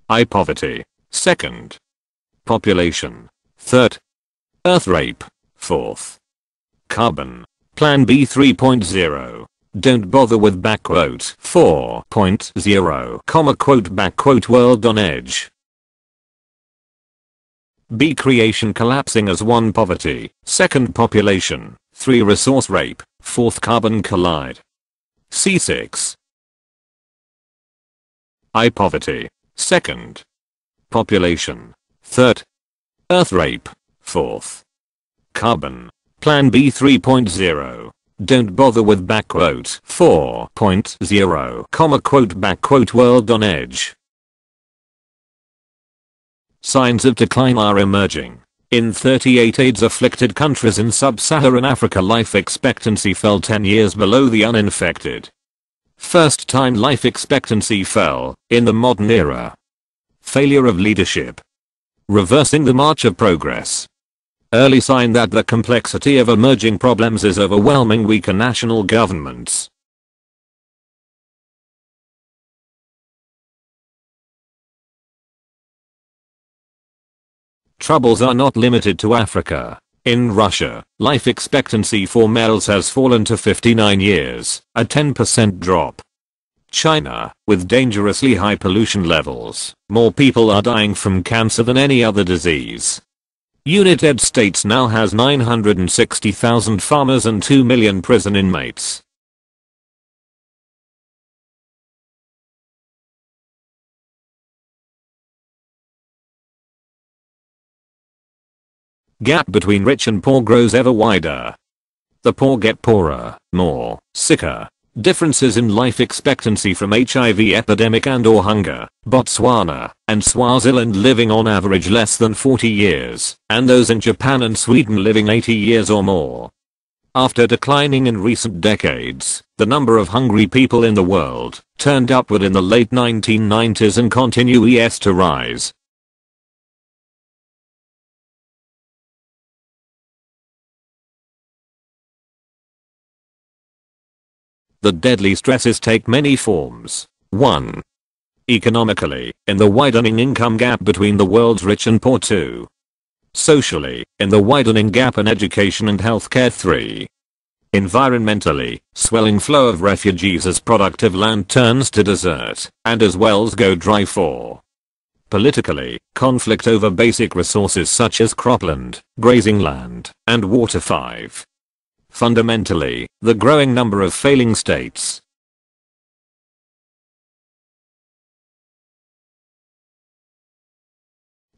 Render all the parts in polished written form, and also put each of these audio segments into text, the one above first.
I. Poverty. 2nd. Population. 3rd. Earth rape. 4th. Carbon. Plan B 3.0. Don't bother with backquote 4.0, comma quote backquote world on edge. B. Creation collapsing as 1. Poverty, 2nd. Population, 3. Resource rape, 4th. Carbon collide. C6. I. Poverty, 2nd. Population, 3rd. Earth rape, 4th. Carbon. Plan B 3.0. Don't bother with backquote 4.0, comma quote backquote world on edge. Signs of decline are emerging. In 38 AIDS-afflicted countries in sub-Saharan Africa, life expectancy fell 10 years below the uninfected. First time life expectancy fell in the modern era. Failure of leadership. Reversing the march of progress. Early sign that the complexity of emerging problems is overwhelming weaker national governments. Troubles are not limited to Africa. In Russia, life expectancy for males has fallen to 59 years, a 10% drop. China, with dangerously high pollution levels, more people are dying from cancer than any other disease. United States now has 960,000 farmers and 2 million prison inmates. Gap between rich and poor grows ever wider. The poor get poorer, more, sicker. Differences in life expectancy from HIV epidemic and/or hunger. Botswana and Swaziland living on average less than 40 years, and those in Japan and Sweden living 80 years or more. After declining in recent decades, the number of hungry people in the world turned upward in the late 1990s and continues to rise. The deadly stresses take many forms. 1. Economically, in the widening income gap between the world's rich and poor. 2. Socially, in the widening gap in education and healthcare. 3. Environmentally, swelling flow of refugees as productive land turns to desert, and as wells go dry. 4. Politically, conflict over basic resources such as cropland, grazing land, and water. 5. Fundamentally, the growing number of failing states.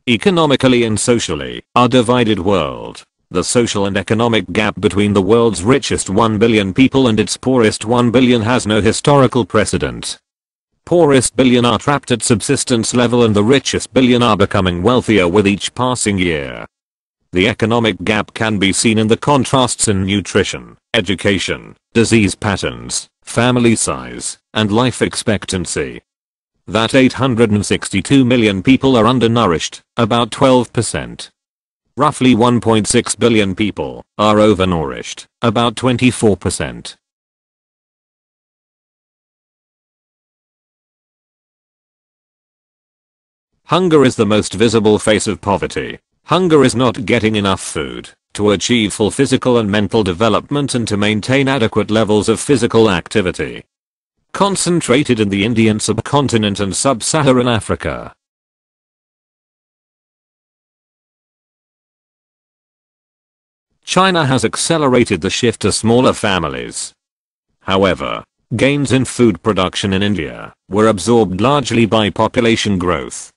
Economically and socially, our divided world. The social and economic gap between the world's richest 1 billion people and its poorest 1 billion has no historical precedent. Poorest billion are trapped at subsistence level and the richest billion are becoming wealthier with each passing year. The economic gap can be seen in the contrasts in nutrition, education, disease patterns, family size, and life expectancy. That 862 million people are undernourished, about 12%. Roughly 1.6 billion people are overnourished, about 24%. Hunger is the most visible face of poverty. Hunger is not getting enough food to achieve full physical and mental development and to maintain adequate levels of physical activity. Concentrated in the Indian subcontinent and sub-Saharan Africa. China has accelerated the shift to smaller families. However, gains in food production in India were absorbed largely by population growth.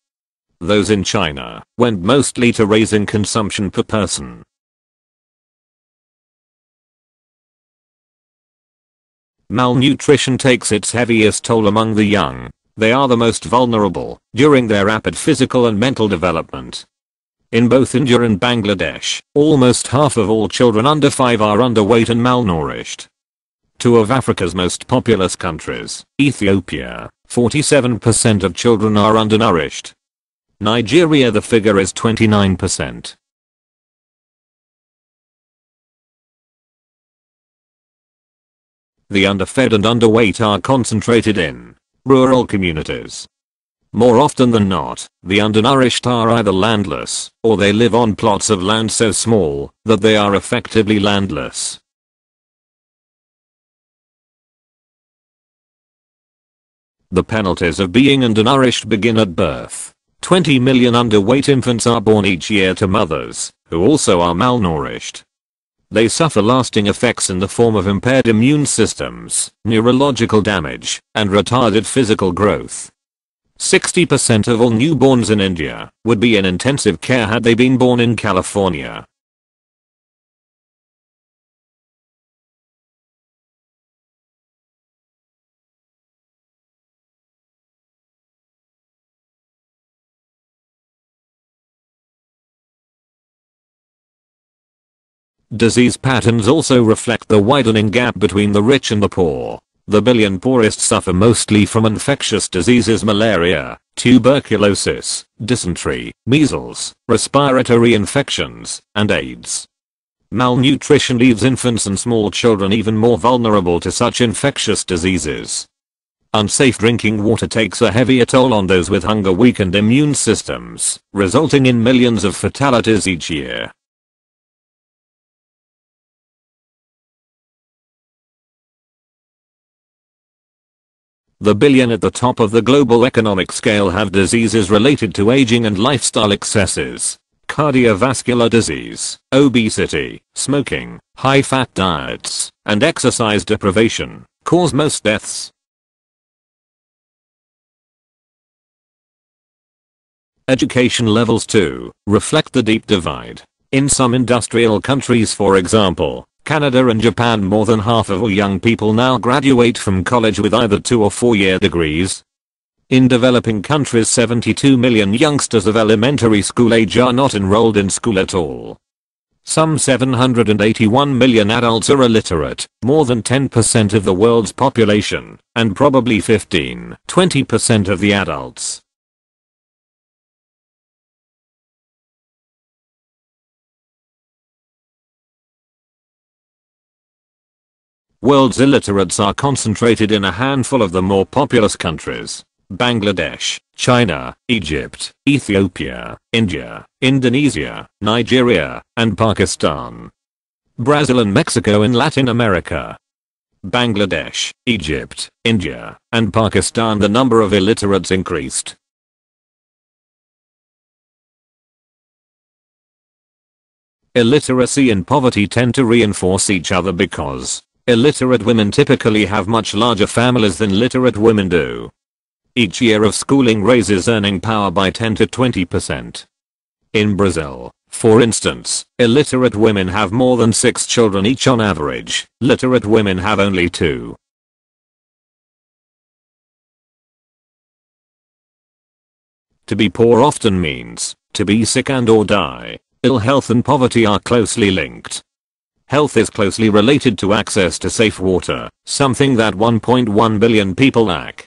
Those in China went mostly to raising consumption per person. Malnutrition takes its heaviest toll among the young. They are the most vulnerable during their rapid physical and mental development. In both India and Bangladesh, almost half of all children under 5 are underweight and malnourished. Two of Africa's most populous countries, Ethiopia, 47% of children are undernourished. Nigeria, the figure is 29%. The underfed and underweight are concentrated in rural communities. More often than not, the undernourished are either landless, or they live on plots of land so small that they are effectively landless. The penalties of being undernourished begin at birth. 20 million underweight infants are born each year to mothers who also are malnourished. They suffer lasting effects in the form of impaired immune systems, neurological damage, and retarded physical growth. 60% of all newborns in India would be in intensive care had they been born in California. Disease patterns also reflect the widening gap between the rich and the poor. The billion poorest suffer mostly from infectious diseases: malaria, tuberculosis, dysentery, measles, respiratory infections, and AIDS. Malnutrition leaves infants and small children even more vulnerable to such infectious diseases. Unsafe drinking water takes a heavier toll on those with hunger-weakened immune systems, resulting in millions of fatalities each year. The billion at the top of the global economic scale have diseases related to aging and lifestyle excesses. Cardiovascular disease, obesity, smoking, high-fat diets, and exercise deprivation cause most deaths. Education levels too reflect the deep divide. In some industrial countries, for example, Canada and Japan, more than half of all young people now graduate from college with either 2 or 4-year degrees. In developing countries, 72 million youngsters of elementary school age are not enrolled in school at all. Some 781 million adults are illiterate, more than 10% of the world's population, and probably 15–20% of the adults. World's illiterates are concentrated in a handful of the more populous countries: Bangladesh, China, Egypt, Ethiopia, India, Indonesia, Nigeria, and Pakistan. Brazil and Mexico in Latin America. Bangladesh, Egypt, India, and Pakistan, the number of illiterates increased. Illiteracy and poverty tend to reinforce each other because illiterate women typically have much larger families than literate women do. Each year of schooling raises earning power by 10 to 20%. In Brazil, for instance, illiterate women have more than 6 children each on average. Literate women have only 2. To be poor often means to be sick and or die. Ill health and poverty are closely linked. Health is closely related to access to safe water, something that 1.1 billion people lack.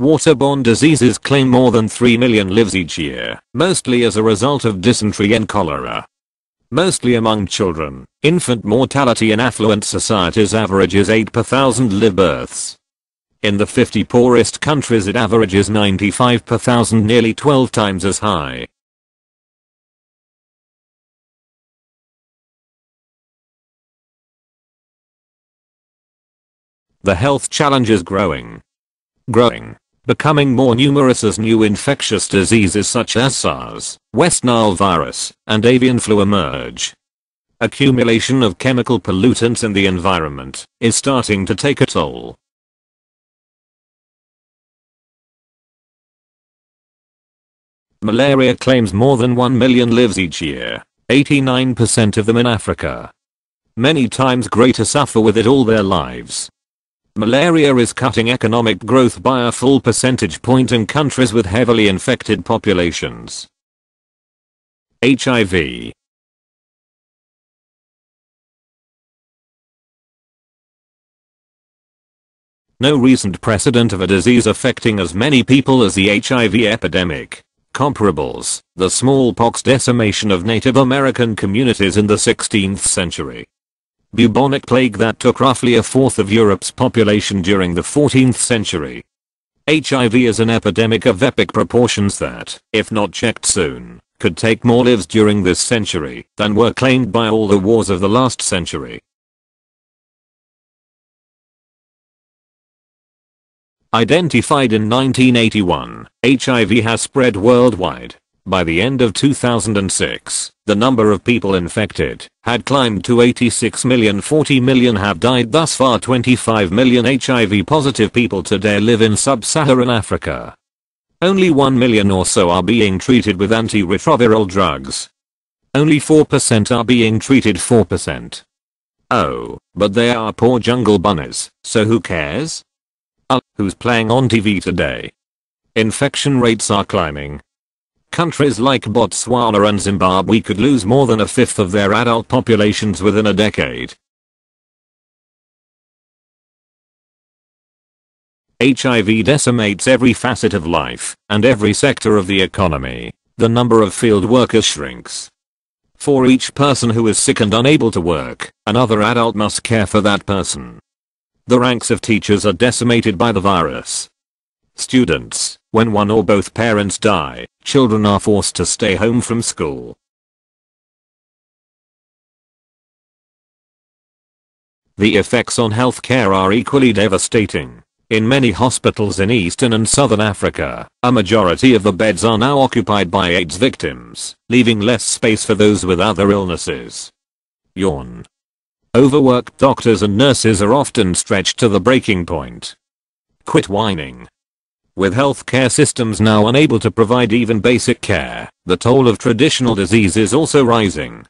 Waterborne diseases claim more than 3 million lives each year, mostly as a result of dysentery and cholera. Mostly among children, infant mortality in affluent societies averages 8 per 1,000 live births. In the 50 poorest countries it averages 95 per 1,000, nearly 12 times as high. The health challenge is growing, becoming more numerous as new infectious diseases such as SARS, West Nile virus, and avian flu emerge. Accumulation of chemical pollutants in the environment is starting to take a toll. Malaria claims more than 1 million lives each year, 89% of them in Africa. Many times greater suffer with it all their lives. Malaria is cutting economic growth by a full percentage point in countries with heavily infected populations. HIV. No recent precedent of a disease affecting as many people as the HIV epidemic. Comparables: the smallpox decimation of Native American communities in the 16th century. Bubonic plague that took roughly a fourth of Europe's population during the 14th century. HIV is an epidemic of epic proportions that, if not checked soon, could take more lives during this century than were claimed by all the wars of the last century. Identified in 1981, HIV has spread worldwide. By the end of 2006, the number of people infected had climbed to 86 million. 40 million have died thus far. 25 million HIV positive people today live in sub-Saharan Africa. Only 1 million or so are being treated with antiretroviral drugs. Only 4% are being treated. 4%. Oh, but they are poor jungle bunnies, so who cares? Who's playing on TV today? Infection rates are climbing. Countries like Botswana and Zimbabwe could lose more than a fifth of their adult populations within a decade. HIV decimates every facet of life and every sector of the economy. The number of field workers shrinks. For each person who is sick and unable to work, another adult must care for that person. The ranks of teachers are decimated by the virus. Students, when one or both parents die, children are forced to stay home from school. The effects on healthcare are equally devastating. In many hospitals in Eastern and Southern Africa, a majority of the beds are now occupied by AIDS victims, leaving less space for those with other illnesses. Yawn. Overworked doctors and nurses are often stretched to the breaking point. Quit whining. With healthcare systems now unable to provide even basic care, the toll of traditional disease is also rising.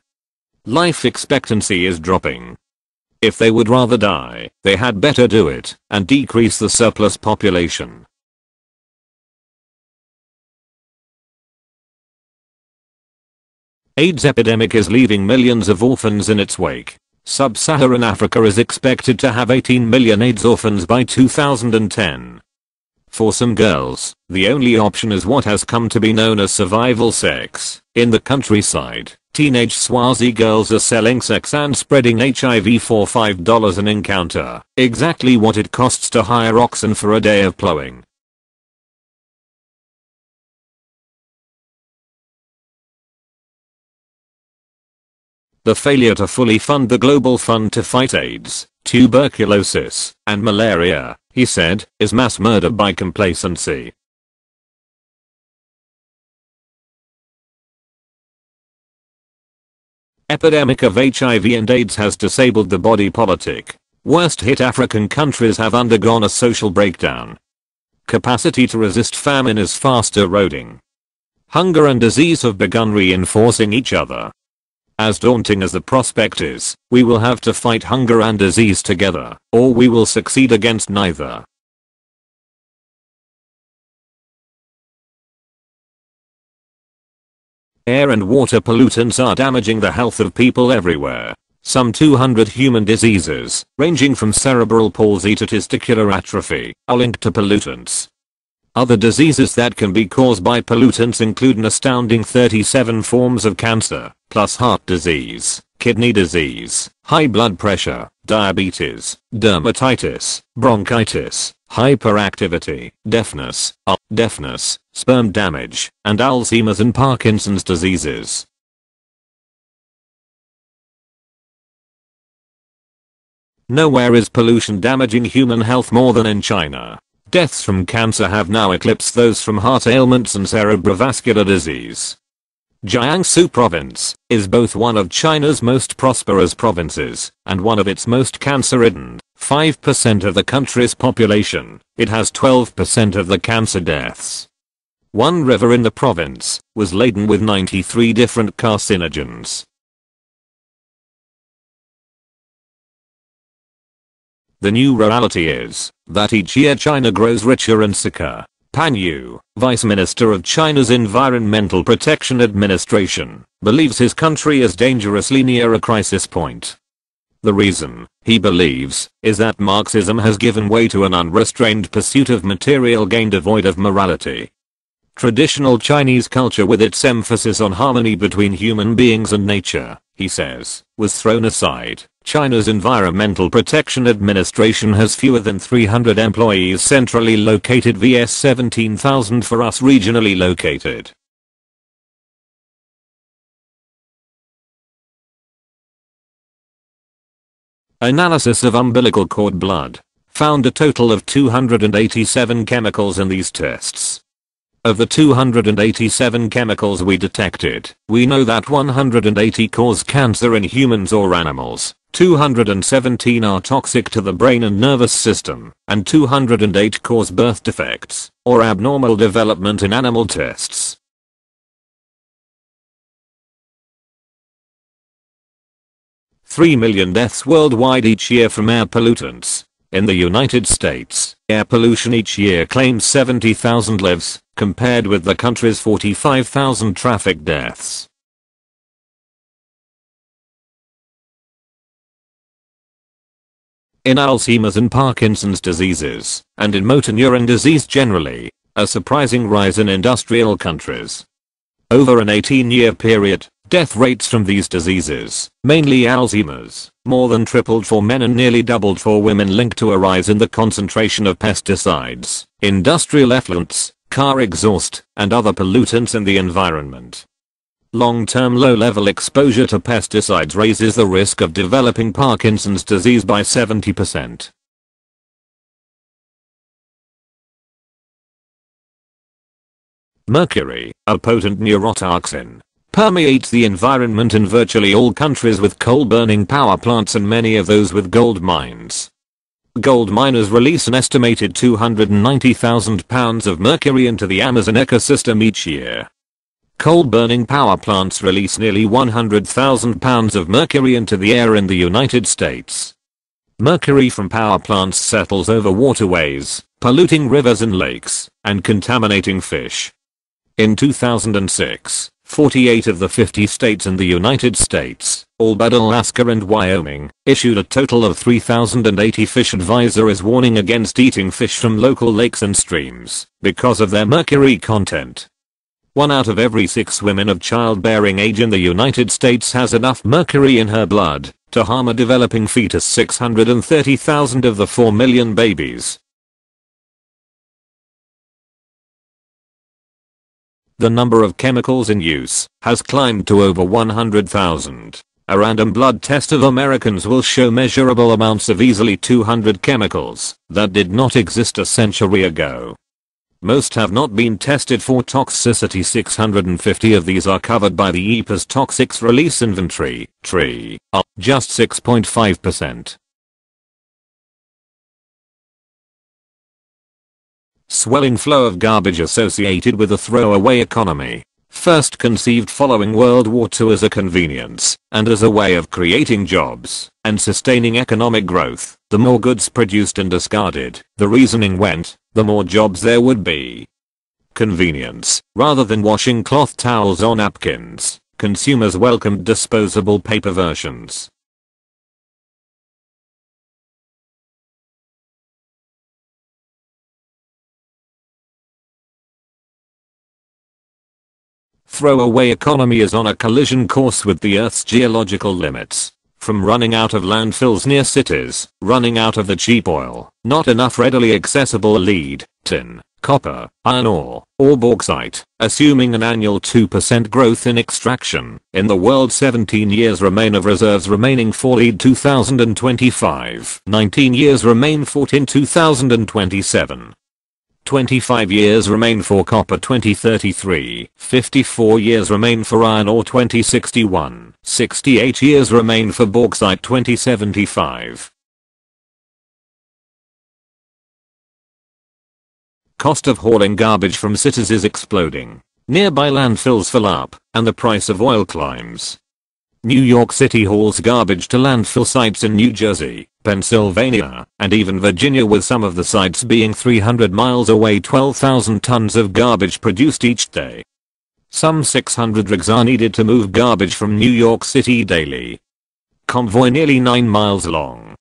Life expectancy is dropping. If they would rather die, they had better do it and decrease the surplus population. AIDS epidemic is leaving millions of orphans in its wake. Sub-Saharan Africa is expected to have 18 million AIDS orphans by 2010. For some girls, the only option is what has come to be known as survival sex. In the countryside, teenage Swazi girls are selling sex and spreading HIV for $5 an encounter, exactly what it costs to hire oxen for a day of plowing. The failure to fully fund the global fund to fight AIDS, tuberculosis, and malaria, he said, is mass murder by complacency. Epidemic of HIV and AIDS has disabled the body politic. Worst hit African countries have undergone a social breakdown. Capacity to resist famine is fast eroding. Hunger and disease have begun reinforcing each other. As daunting as the prospect is, we will have to fight hunger and disease together, or we will succeed against neither. Air and water pollutants are damaging the health of people everywhere. Some 200 human diseases, ranging from cerebral palsy to testicular atrophy, are linked to pollutants. Other diseases that can be caused by pollutants include an astounding 37 forms of cancer, plus heart disease, kidney disease, high blood pressure, diabetes, dermatitis, bronchitis, hyperactivity, deafness, sperm damage, and Alzheimer's and Parkinson's diseases. Nowhere is pollution damaging human health more than in China. Deaths from cancer have now eclipsed those from heart ailments and cerebrovascular disease. Jiangsu province is both one of China's most prosperous provinces and one of its most cancer-ridden. 5% of the country's population, it has 12% of the cancer deaths. One river in the province was laden with 93 different carcinogens. The new reality is that each year China grows richer and sicker. Pan Yu, Vice Minister of China's Environmental Protection Administration, believes his country is dangerously near a crisis point. The reason, he believes, is that Marxism has given way to an unrestrained pursuit of material gain devoid of morality. Traditional Chinese culture with its emphasis on harmony between human beings and nature, he says, was thrown aside. China's Environmental Protection Administration has fewer than 300 employees centrally located vs 17,000 for us regionally located. Analysis of umbilical cord blood found a total of 287 chemicals in these tests. Of the 287 chemicals we detected, we know that 180 cause cancer in humans or animals, 217 are toxic to the brain and nervous system, and 208 cause birth defects, or abnormal development in animal tests. "3 million deaths worldwide each year from air pollutants. In the United States, air pollution each year claims 70,000 lives, compared with the country's 45,000 traffic deaths. In Alzheimer's and Parkinson's diseases, and in motor neuron disease generally, a surprising rise in industrial countries. Over an 18-year period, death rates from these diseases, mainly Alzheimer's, more than tripled for men and nearly doubled for women, linked to a rise in the concentration of pesticides, industrial effluents, car exhaust, and other pollutants in the environment. Long-term low-level exposure to pesticides raises the risk of developing Parkinson's disease by 70%. Mercury, a potent neurotoxin, permeates the environment in virtually all countries with coal-burning power plants and many of those with gold mines. Gold miners release an estimated 290,000 pounds of mercury into the Amazon ecosystem each year. Coal-burning power plants release nearly 100,000 pounds of mercury into the air in the United States. Mercury from power plants settles over waterways, polluting rivers and lakes, and contaminating fish. In 2006, 48 of the 50 states in the United States, all but Alaska and Wyoming, issued a total of 3,080 fish advisories warning against eating fish from local lakes and streams because of their mercury content. 1 out of every 6 women of childbearing age in the United States has enough mercury in her blood to harm a developing fetus. 630,000 of the 4 million babies. The number of chemicals in use has climbed to over 100,000. A random blood test of Americans will show measurable amounts of easily 200 chemicals that did not exist a century ago. Most have not been tested for toxicity. 650 of these are covered by the EPA's Toxics Release Inventory, TRI, just 6.5%. Swelling flow of garbage associated with the throwaway economy. First conceived following World War II as a convenience, and as a way of creating jobs, and sustaining economic growth. The more goods produced and discarded, the reasoning went, the more jobs there would be. Convenience. Rather than washing cloth towels or napkins, consumers welcomed disposable paper versions. Throwaway economy is on a collision course with the Earth's geological limits. From running out of landfills near cities, running out of the cheap oil, not enough readily accessible lead, tin, copper, iron ore, or bauxite, assuming an annual 2% growth in extraction. In the world, 17 years remain of reserves remaining for lead 2025. 19 years remain for tin 2027. 25 years remain for copper 2033, 54 years remain for iron ore 2061, 68 years remain for bauxite 2075. Cost of hauling garbage from cities is exploding. Nearby landfills fill up, and the price of oil climbs. New York City hauls garbage to landfill sites in New Jersey, Pennsylvania, and even Virginia, with some of the sites being 300 miles away. 12,000 tons of garbage produced each day. Some 600 rigs are needed to move garbage from New York City daily. Convoy nearly 9 miles long.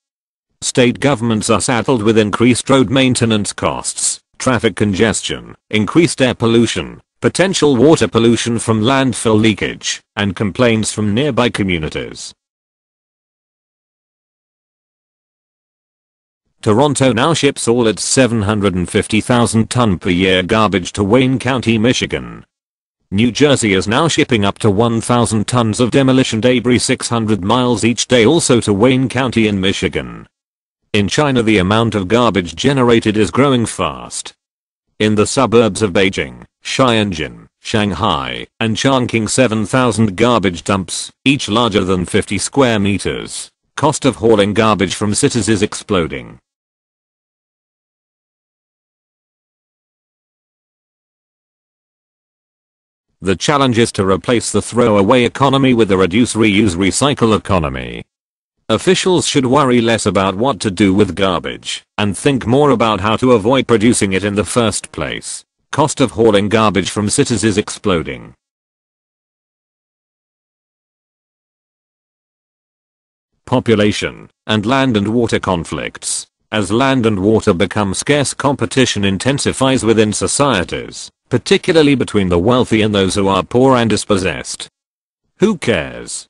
State governments are saddled with increased road maintenance costs, traffic congestion, increased air pollution, potential water pollution from landfill leakage, and complaints from nearby communities. Toronto now ships all its 750,000 ton per year garbage to Wayne County, Michigan. New Jersey is now shipping up to 1,000 tons of demolition debris 600 miles each day also to Wayne County in Michigan. In China, the amount of garbage generated is growing fast. In the suburbs of Beijing, Shenzhen, Shanghai, and Chongqing 7,000 garbage dumps, each larger than 50 square meters. Cost of hauling garbage from cities is exploding. The challenge is to replace the throwaway economy with a reduce, reuse, recycle economy. Officials should worry less about what to do with garbage and think more about how to avoid producing it in the first place. Cost of hauling garbage from cities is exploding. Population and land and water conflicts. As land and water become scarce, competition intensifies within societies, particularly between the wealthy and those who are poor and dispossessed. Who cares?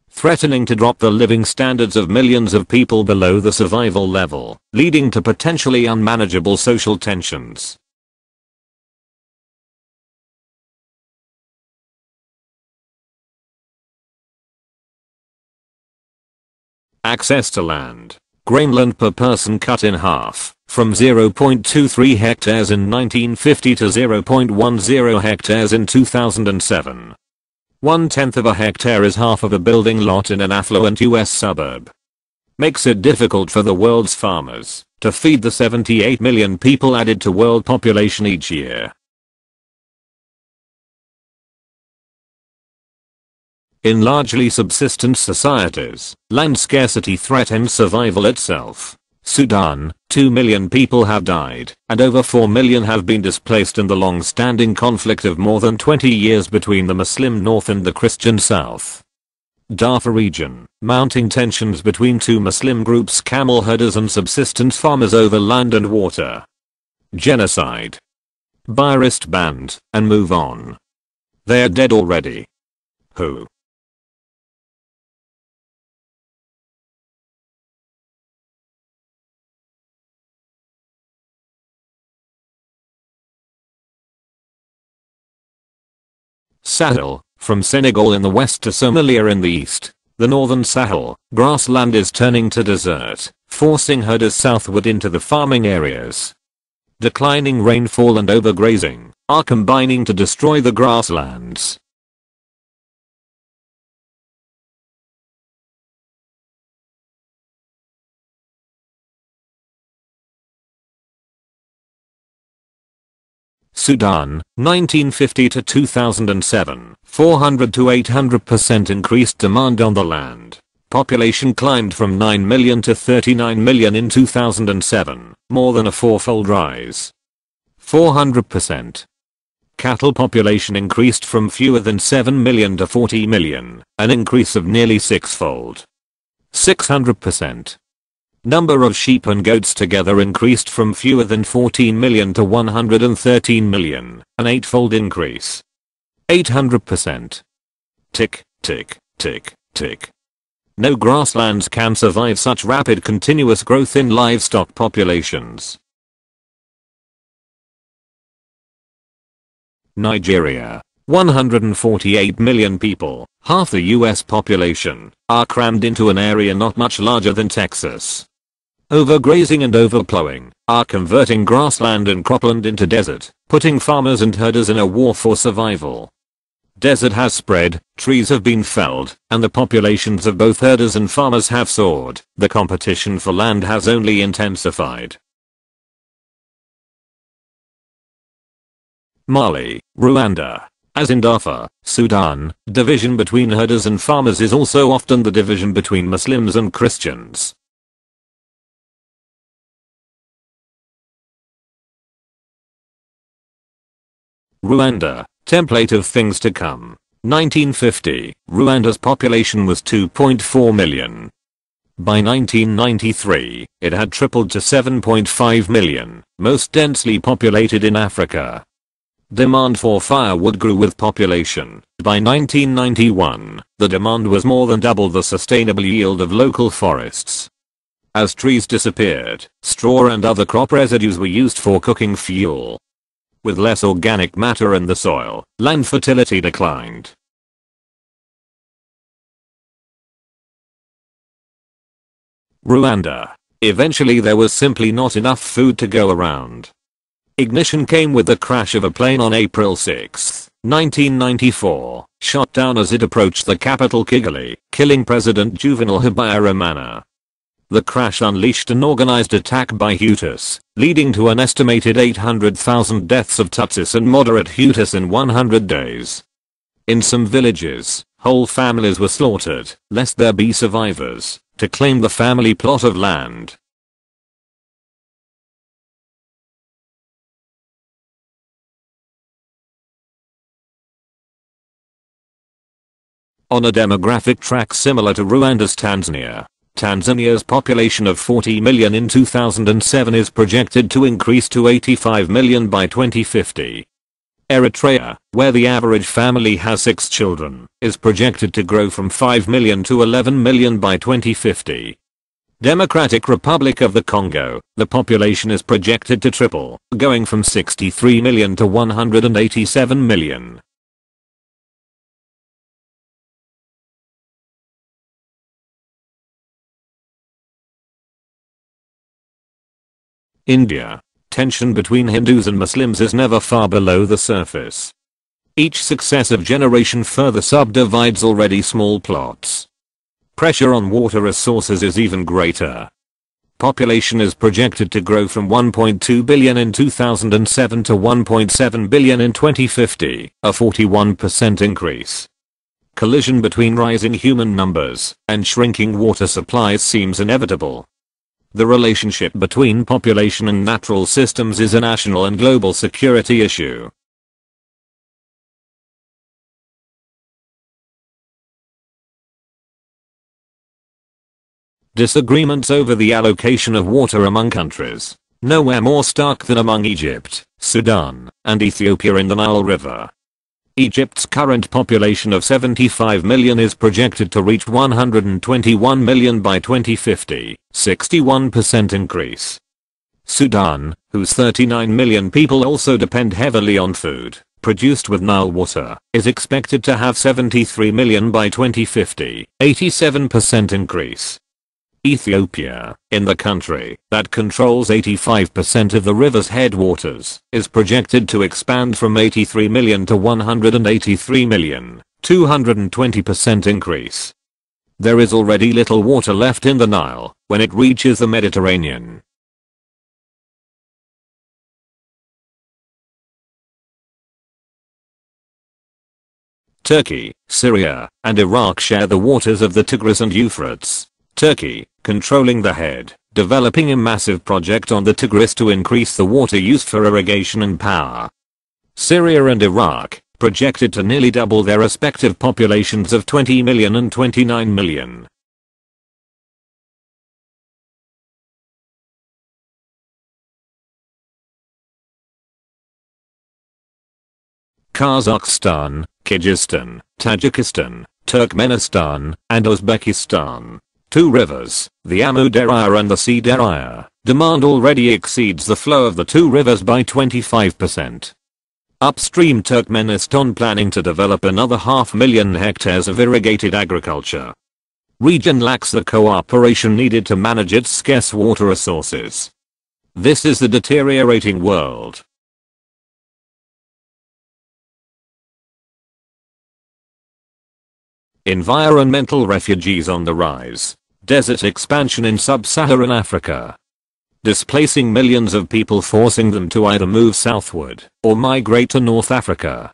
Threatening to drop the living standards of millions of people below the survival level, leading to potentially unmanageable social tensions. Access to land. Grainland per person cut in half, from 0.23 hectares in 1950 to 0.10 hectares in 2007. 1/10 of a hectare is half of a building lot in an affluent US suburb. Makes it difficult for the world's farmers to feed the 78 million people added to world population each year. In largely subsistence societies, land scarcity threatens survival itself. Sudan, 2 million people have died, and over 4 million have been displaced in the long-standing conflict of more than 20 years between the Muslim North and the Christian South. Darfur region, mounting tensions between two Muslim groups, camel herders and subsistence farmers over land and water. Genocide. Buy wristband, and move on. They're dead already. Who? Sahel, from Senegal in the west to Somalia in the east, the northern Sahel, grassland is turning to desert, forcing herders southward into the farming areas. Declining rainfall and overgrazing are combining to destroy the grasslands. Sudan, 1950 to 2007, 400 to 800% increased demand on the land. Population climbed from 9 million to 39 million in 2007, more than a fourfold rise. 400%. Cattle population increased from fewer than 7 million to 40 million, an increase of nearly sixfold. 600%. Number of sheep and goats together increased from fewer than 14 million to 113 million, an eightfold increase. 800%. Tick, tick, tick, tick. No grasslands can survive such rapid continuous growth in livestock populations. Nigeria, 148 million people, half the US population, are crammed into an area not much larger than Texas. Overgrazing and overplowing are converting grassland and cropland into desert, putting farmers and herders in a war for survival. Desert has spread, trees have been felled, and the populations of both herders and farmers have soared. The competition for land has only intensified. Mali, Rwanda. As in Darfur, Sudan, division between herders and farmers is also often the division between Muslims and Christians. Rwanda, template of things to come. 1950, Rwanda's population was 2.4 million. By 1993, it had tripled to 7.5 million, most densely populated in Africa. Demand for firewood grew with population. By 1991, the demand was more than double the sustainable yield of local forests. As trees disappeared, straw and other crop residues were used for cooking fuel. With less organic matter in the soil, land fertility declined. Rwanda. Eventually there was simply not enough food to go around. Ignition came with the crash of a plane on April 6, 1994, shot down as it approached the capital Kigali, killing President Juvenal Habyarimana. The crash unleashed an organized attack by Hutus, leading to an estimated 800,000 deaths of Tutsis and moderate Hutus in 100 days. In some villages, whole families were slaughtered, lest there be survivors, to claim the family plot of land. On a demographic track similar to Rwanda's Tanzania, Tanzania's population of 40 million in 2007 is projected to increase to 85 million by 2050. Eritrea, where the average family has 6 children, is projected to grow from 5 million to 11 million by 2050. Democratic Republic of the Congo, the population is projected to triple, going from 63 million to 187 million. India. Tension between Hindus and Muslims is never far below the surface. Each successive generation further subdivides already small plots. Pressure on water resources is even greater. Population is projected to grow from 1.2 billion in 2007 to 1.7 billion in 2050, a 41% increase. Collision between rising human numbers and shrinking water supplies seems inevitable. The relationship between population and natural systems is a national and global security issue. Disagreements over the allocation of water among countries, nowhere more stark than among Egypt, Sudan, and Ethiopia in the Nile River. Egypt's current population of 75 million is projected to reach 121 million by 2050, 61% increase. Sudan, whose 39 million people also depend heavily on food produced with Nile water, is expected to have 73 million by 2050, 87% increase. Ethiopia, in the country that controls 85% of the river's headwaters, is projected to expand from 83 million to 183 million, 220% increase. There is already little water left in the Nile when it reaches the Mediterranean. Turkey, Syria, and Iraq share the waters of the Tigris and Euphrates. Turkey, controlling the head, developing a massive project on the Tigris to increase the water used for irrigation and power. Syria and Iraq, projected to nearly double their respective populations of 20 million and 29 million. Kazakhstan, Kyrgyzstan, Tajikistan, Turkmenistan, and Uzbekistan. 2 rivers, the Amu Darya and the Sea Darya, demand already exceeds the flow of the 2 rivers by 25%. Upstream Turkmenistan planning to develop another 500,000 hectares of irrigated agriculture. Region lacks the cooperation needed to manage its scarce water resources. This is the deteriorating world. Environmental refugees on the rise. Desert expansion in sub-Saharan Africa. Displacing millions of people, forcing them to either move southward or migrate to North Africa.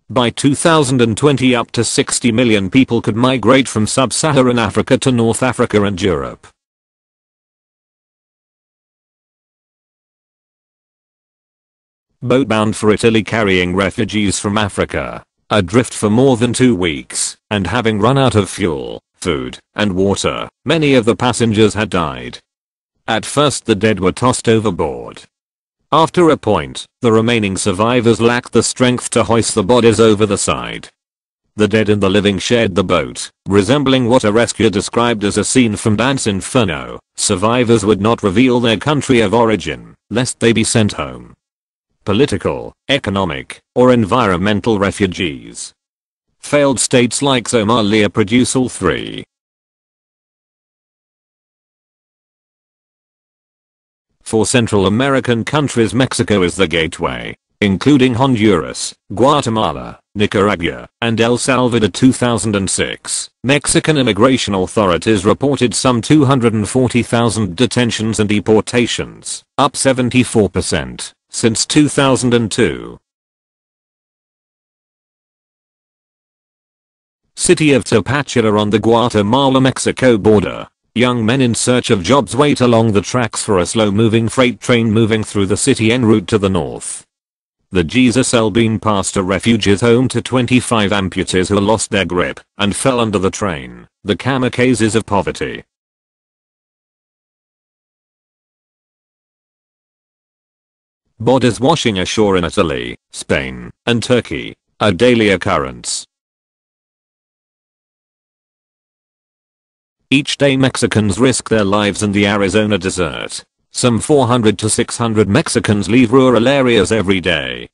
By 2020 up to 60 million people could migrate from sub-Saharan Africa to North Africa and Europe. Boat bound for Italy carrying refugees from Africa. Adrift for more than 2 weeks, and having run out of fuel, food, and water, many of the passengers had died. At first the dead were tossed overboard. After a point, the remaining survivors lacked the strength to hoist the bodies over the side. The dead and the living shared the boat, resembling what a rescuer described as a scene from Dante's Inferno. Survivors would not reveal their country of origin, lest they be sent home. Political, economic, or environmental refugees. Failed states like Somalia produce all three. For Central American countries, Mexico is the gateway, including Honduras, Guatemala, Nicaragua, and El Salvador. 2006, Mexican immigration authorities reported some 240,000 detentions and deportations, up 74% since 2002. City of Tapachula on the Guatemala-Mexico border. Young men in search of jobs wait along the tracks for a slow-moving freight train moving through the city en route to the north. The Jesus El Bean Pastor Refuge is home to 25 amputees who lost their grip and fell under the train, the kamikazes of poverty. Bodies washing ashore in Italy, Spain, and Turkey, a daily occurrence. Each day Mexicans risk their lives in the Arizona desert. Some 400 to 600 Mexicans leave rural areas every day,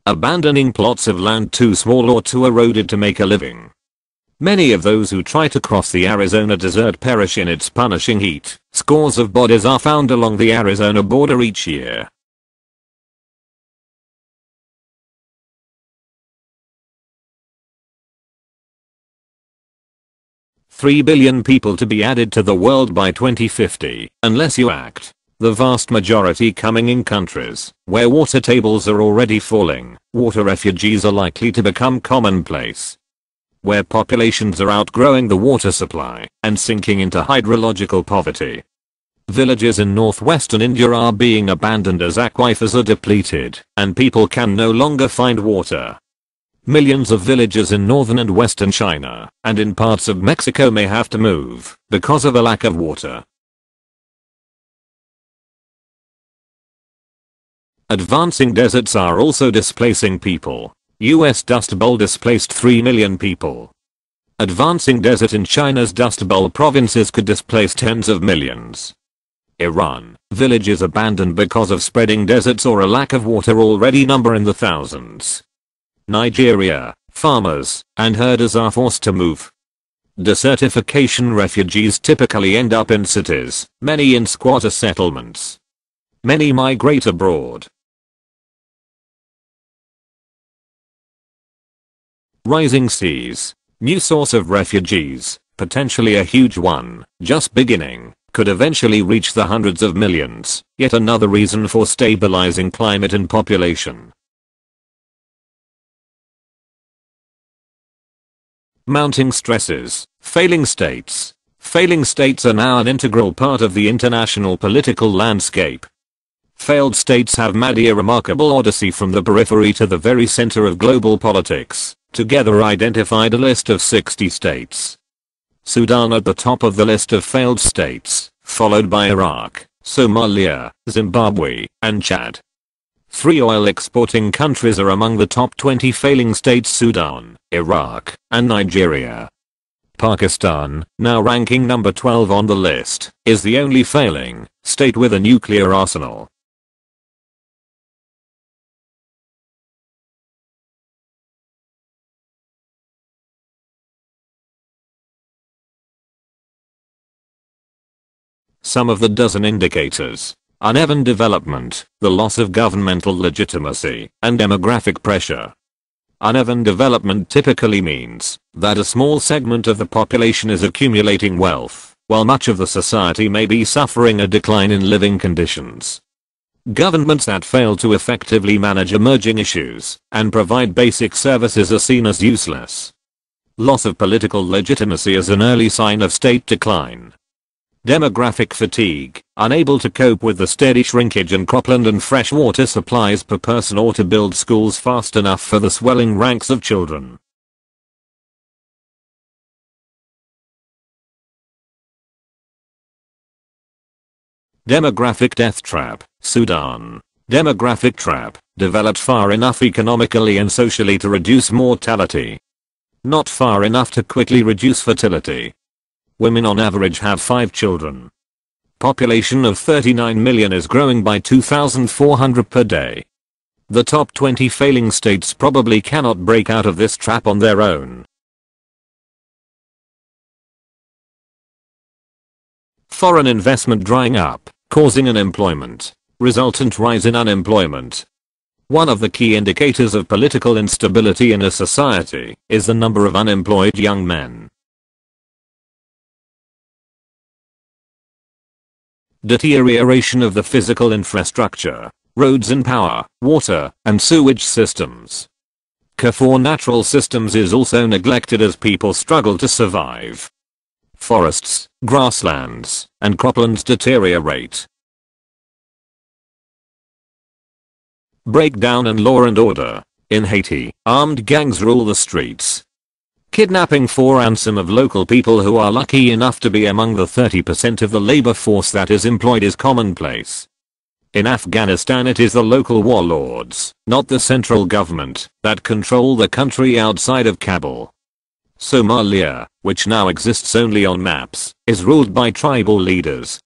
abandoning plots of land too small or too eroded to make a living. Many of those who try to cross the Arizona desert perish in its punishing heat. Scores of bodies are found along the Arizona border each year. "3 billion people to be added to the world by 2050, unless you act." The vast majority coming in countries where water tables are already falling. Water refugees are likely to become commonplace. Where populations are outgrowing the water supply and sinking into hydrological poverty. Villages in northwestern India are being abandoned as aquifers are depleted and people can no longer find water. Millions of villages in northern and western China and in parts of Mexico may have to move because of a lack of water. Advancing deserts are also displacing people. US Dust Bowl displaced 3 million people. Advancing desert in China's Dust Bowl provinces could displace tens of millions. Iran, villages abandoned because of spreading deserts or a lack of water already number in the thousands. Nigeria, farmers and herders are forced to move. Desertification refugees typically end up in cities, many in squatter settlements. Many migrate abroad. Rising seas, new source of refugees, potentially a huge one, just beginning, could eventually reach the hundreds of millions, yet another reason for stabilizing climate and population. Mounting stresses, failing states. Failing states are now an integral part of the international political landscape. Failed states have made a remarkable odyssey from the periphery to the very center of global politics, together identified a list of 60 states. Sudan at the top of the list of failed states, followed by Iraq, Somalia, Zimbabwe, and Chad. 3 oil-exporting countries are among the top 20 failing states: Sudan, Iraq, and Nigeria. Pakistan, now ranking number 12 on the list, is the only failing state with a nuclear arsenal. Some of the dozen indicators: uneven development, the loss of governmental legitimacy, and demographic pressure. Uneven development typically means that a small segment of the population is accumulating wealth, while much of the society may be suffering a decline in living conditions. Governments that fail to effectively manage emerging issues and provide basic services are seen as useless. Loss of political legitimacy is an early sign of state decline. Demographic fatigue, unable to cope with the steady shrinkage in cropland and freshwater supplies per person or to build schools fast enough for the swelling ranks of children. Demographic death trap, Sudan. Demographic trap, developed far enough economically and socially to reduce mortality. Not far enough to quickly reduce fertility. Women on average have 5 children. Population of 39 million is growing by 2,400 per day. The top 20 failing states probably cannot break out of this trap on their own. Foreign investment drying up, causing unemployment. Resultant rise in unemployment. One of the key indicators of political instability in a society is the number of unemployed young men. Deterioration of the physical infrastructure, roads and power, water, and sewage systems. Care for natural systems is also neglected as people struggle to survive. Forests, grasslands, and croplands deteriorate. Breakdown in law and order. In Haiti, armed gangs rule the streets. Kidnapping for ransom of local people who are lucky enough to be among the 30% of the labor force that is employed is commonplace. In Afghanistan it is the local warlords, not the central government, that control the country outside of Kabul. Somalia, which now exists only on maps, is ruled by tribal leaders.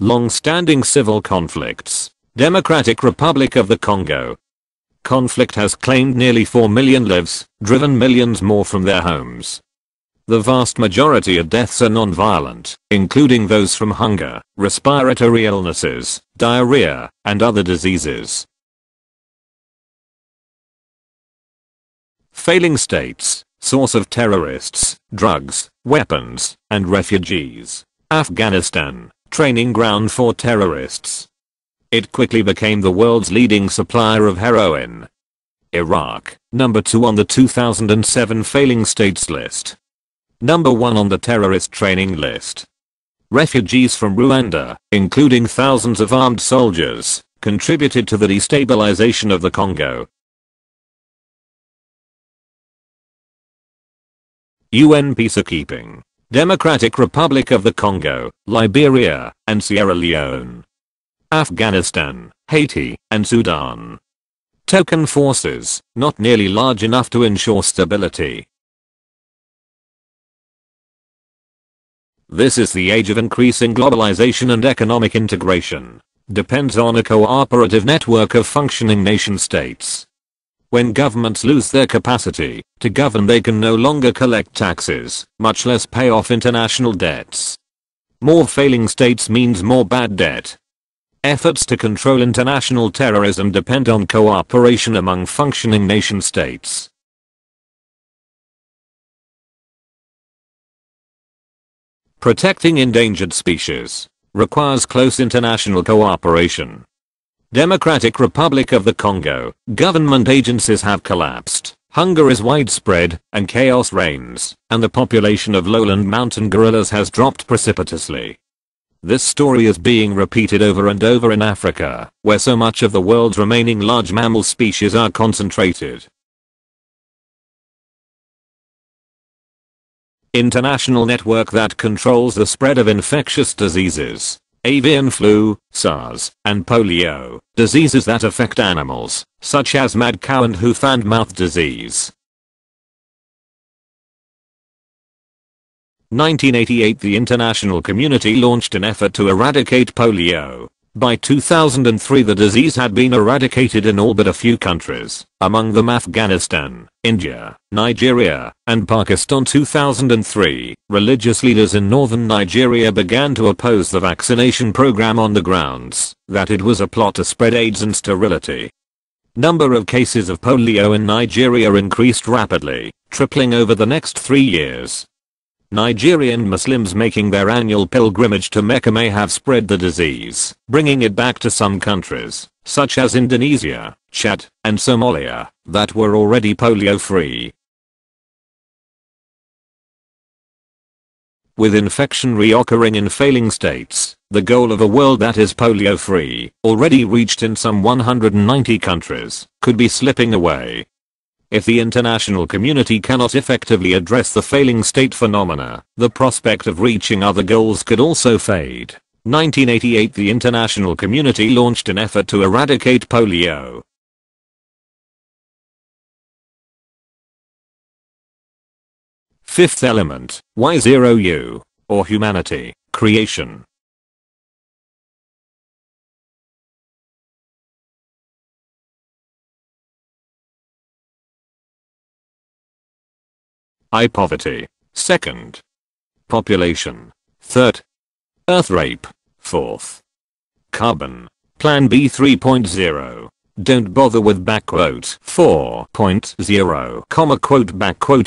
Long-standing civil conflicts. Democratic Republic of the Congo. Conflict has claimed nearly 4 million lives, driven millions more from their homes. The vast majority of deaths are non-violent, including those from hunger, respiratory illnesses, diarrhea, and other diseases. Failing states, source of terrorists, drugs, weapons, and refugees. Afghanistan, training ground for terrorists. It quickly became the world's leading supplier of heroin. Iraq, number 2 on the 2007 failing states list. Number 1 on the terrorist training list. Refugees from Rwanda, including thousands of armed soldiers, contributed to the destabilization of the Congo. UN peacekeeping. Democratic Republic of the Congo, Liberia, and Sierra Leone. Afghanistan, Haiti, and Sudan. Token forces, not nearly large enough to ensure stability. This is the age of increasing globalization and economic integration. Depends on a cooperative network of functioning nation states. When governments lose their capacity to govern, they can no longer collect taxes, much less pay off international debts. More failing states means more bad debt. Efforts to control international terrorism depend on cooperation among functioning nation states. Protecting endangered species requires close international cooperation. Democratic Republic of the Congo, government agencies have collapsed, hunger is widespread, and chaos reigns, and the population of lowland mountain gorillas has dropped precipitously. This story is being repeated over and over in Africa, where so much of the world's remaining large mammal species are concentrated. International network that controls the spread of infectious diseases. Avian flu, SARS, and polio, diseases that affect animals, such as mad cow and hoof-and-mouth disease. 1988 the international community launched an effort to eradicate polio. By 2003 the disease had been eradicated in all but a few countries, among them Afghanistan, India, Nigeria, and Pakistan. 2003, religious leaders in northern Nigeria began to oppose the vaccination program on the grounds that it was a plot to spread AIDS and sterility. Number of cases of polio in Nigeria increased rapidly, tripling over the next 3 years. Nigerian Muslims making their annual pilgrimage to Mecca may have spread the disease, bringing it back to some countries, such as Indonesia, Chad, and Somalia, that were already polio-free. With infection reoccurring in failing states, the goal of a world that is polio-free, already reached in some 190 countries, could be slipping away. If the international community cannot effectively address the failing state phenomena, the prospect of reaching other goals could also fade. 1988 the international community launched an effort to eradicate polio. Fifth element, Y0U, or humanity, creation. I poverty. Second. Population. Third. Earth rape. Fourth. Carbon. Plan B 3.0. Don't bother with backquote 4.0, quote backquote